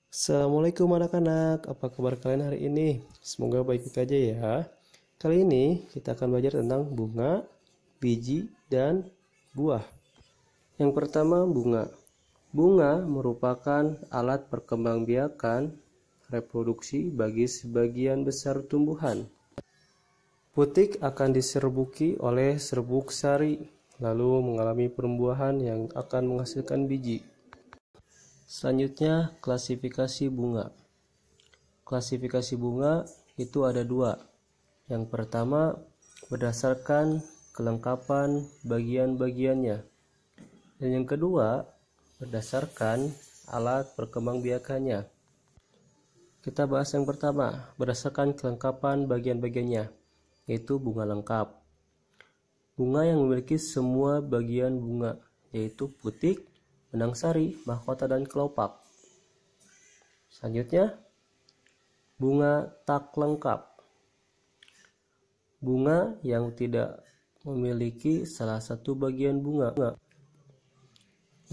Assalamualaikum anak-anak, apa kabar kalian hari ini? Semoga baik-baik aja ya. Kali ini kita akan belajar tentang bunga, biji, dan buah. Yang pertama, bunga. Bunga merupakan alat perkembangbiakan reproduksi bagi sebagian besar tumbuhan. Putik akan diserbuki oleh serbuk sari, lalu mengalami perembuahan yang akan menghasilkan biji. Selanjutnya, klasifikasi bunga. Klasifikasi bunga itu ada dua. Yang pertama, berdasarkan kelengkapan bagian-bagiannya. Dan yang kedua, berdasarkan alat perkembangbiakannya. Kita bahas yang pertama, berdasarkan kelengkapan bagian-bagiannya, yaitu bunga lengkap. Bunga yang memiliki semua bagian bunga, yaitu putik, benang sari, mahkota, dan kelopak. Selanjutnya, bunga tak lengkap. Bunga yang tidak memiliki salah satu bagian bunga.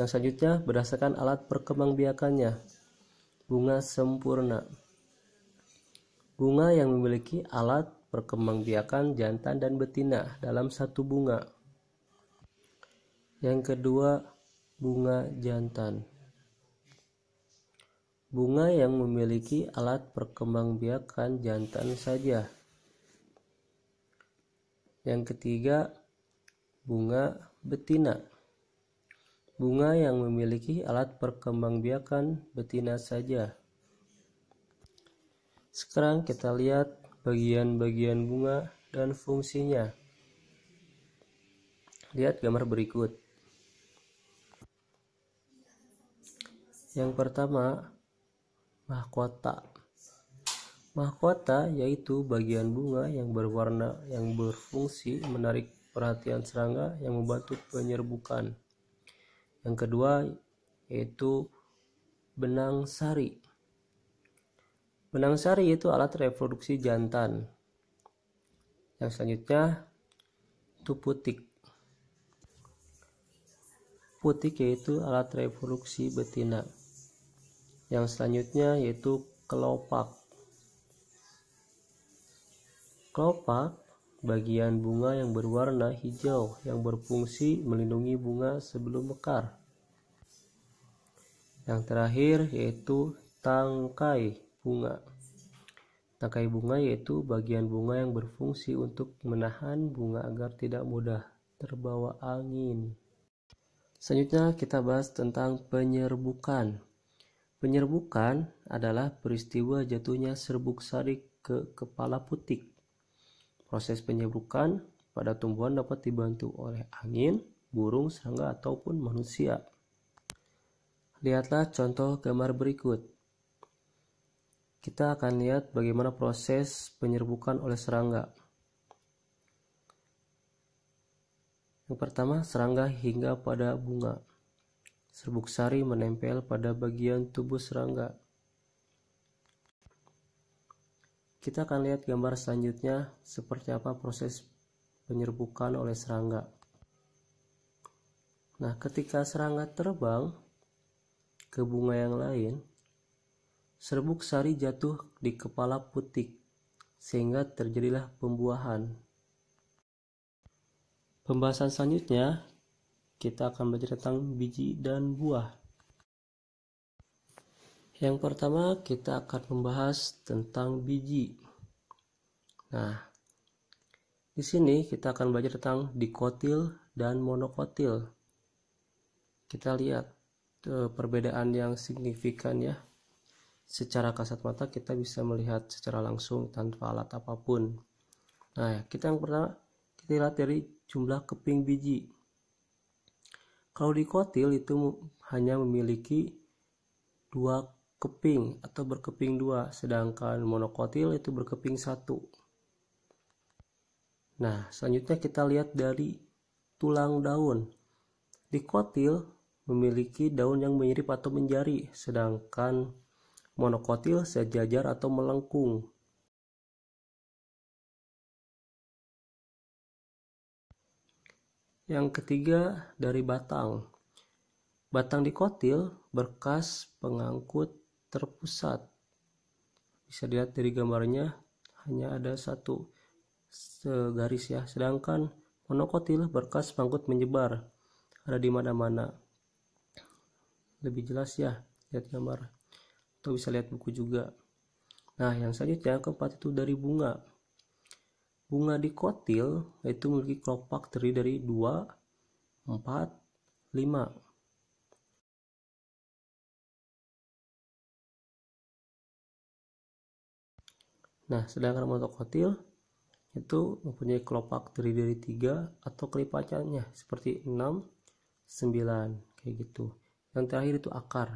Yang selanjutnya, berdasarkan alat perkembangbiakannya. Bunga sempurna. Bunga yang memiliki alat perkembangbiakan jantan dan betina dalam satu bunga. Yang kedua, bunga jantan. Bunga yang memiliki alat perkembangbiakan jantan saja. Yang ketiga, bunga betina. Bunga yang memiliki alat perkembangbiakan betina saja. Sekarang kita lihat bagian-bagian bunga dan fungsinya. Lihat gambar berikut. Yang pertama, mahkota. Mahkota yaitu bagian bunga yang berwarna yang berfungsi menarik perhatian serangga yang membantu penyerbukan. Yang kedua yaitu benang sari. Benang sari itu alat reproduksi jantan. Yang selanjutnya itu putik. Putik yaitu alat reproduksi betina. Yang selanjutnya yaitu kelopak. Kelopak bagian bunga yang berwarna hijau yang berfungsi melindungi bunga sebelum mekar. Yang terakhir yaitu tangkai bunga. Tangkai bunga yaitu bagian bunga yang berfungsi untuk menahan bunga agar tidak mudah terbawa angin. Selanjutnya kita bahas tentang penyerbukan. Penyerbukan adalah peristiwa jatuhnya serbuk sari ke kepala putik. Proses penyerbukan pada tumbuhan dapat dibantu oleh angin, burung, serangga, ataupun manusia. Lihatlah contoh gambar berikut. Kita akan lihat bagaimana proses penyerbukan oleh serangga. Yang pertama, serangga hingga pada bunga. Serbuk sari menempel pada bagian tubuh serangga. Kita akan lihat gambar selanjutnya seperti apa proses penyerbukan oleh serangga. Nah, ketika serangga terbang ke bunga yang lain, serbuk sari jatuh di kepala putik sehingga terjadilah pembuahan. Pembahasan selanjutnya kita akan belajar tentang biji dan buah. Yang pertama kita akan membahas tentang biji. Nah, di sini kita akan belajar tentang dikotil dan monokotil. Kita lihat perbedaan yang signifikan ya. Secara kasat mata kita bisa melihat secara langsung tanpa alat apapun. Nah, yang pertama kita lihat dari jumlah keping biji. Kalau dikotil itu hanya memiliki 2 keping atau berkeping 2, sedangkan monokotil itu berkeping 1. Nah, selanjutnya kita lihat dari tulang daun. Dikotil memiliki daun yang menyirip atau menjari, sedangkan monokotil sejajar atau melengkung. Yang ketiga dari batang. Batang dikotil berkas pengangkut terpusat. Bisa dilihat dari gambarnya hanya ada satu garis ya, sedangkan monokotil berkas mangkut menyebar, ada di mana-mana. Lebih jelas ya, lihat gambar atau bisa lihat buku juga. Nah, yang selanjutnya keempat itu dari bunga. Bunga dikotil itu memiliki kelopak terdiri dari 2, 4, 5. Nah, sedangkan monokotil itu mempunyai kelopak terdiri dari 3 atau kelipatannya seperti 6, 9 kayak gitu. Yang terakhir itu akar.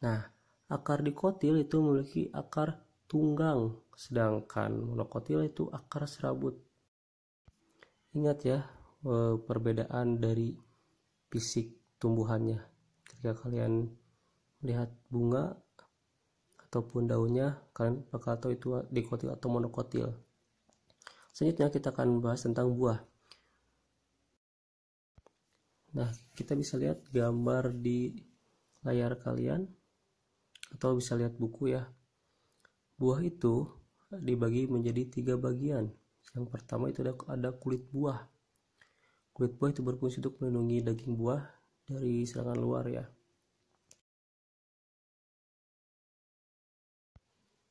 Nah, akar dikotil itu memiliki akar tunggang, sedangkan monokotil itu akar serabut. Ingat ya perbedaan dari fisik tumbuhannya. Ketika kalian melihat bunga ataupun daunnya, kalian bakal tahu itu dikotil atau monokotil. Selanjutnya kita akan bahas tentang buah. Nah, kita bisa lihat gambar di layar kalian atau bisa lihat buku ya. Buah itu dibagi menjadi 3 bagian. Yang pertama itu ada kulit buah. Kulit buah itu berfungsi untuk melindungi daging buah dari serangan luar ya.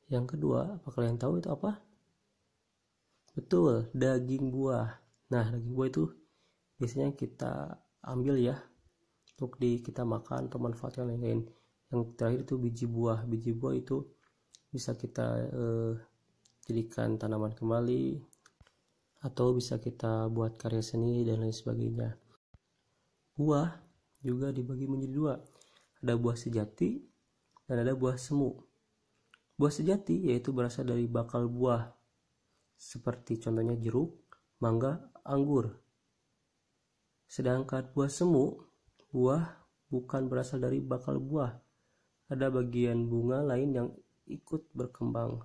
Yang kedua, apa kalian tahu itu apa? Betul, daging buah. Nah, daging buah itu biasanya kita ambil ya untuk kita makan atau manfaatkan lain-lain. Yang terakhir itu biji buah. Biji buah itu bisa kita jadikan tanaman kembali atau bisa kita buat karya seni dan lain sebagainya. Buah juga dibagi menjadi 2. Ada buah sejati dan ada buah semu. Buah sejati yaitu berasal dari bakal buah, seperti contohnya jeruk, mangga, anggur. Sedangkan buah semu, buah bukan berasal dari bakal buah. Ada bagian bunga lain yang ikut berkembang,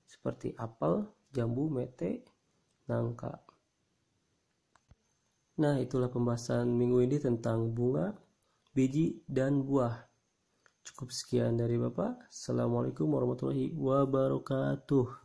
seperti apel, jambu, mete, nangka. Nah, itulah pembahasan minggu ini tentang bunga, biji, dan buah. Cukup sekian dari Bapak. Assalamualaikum warahmatullahi wabarakatuh.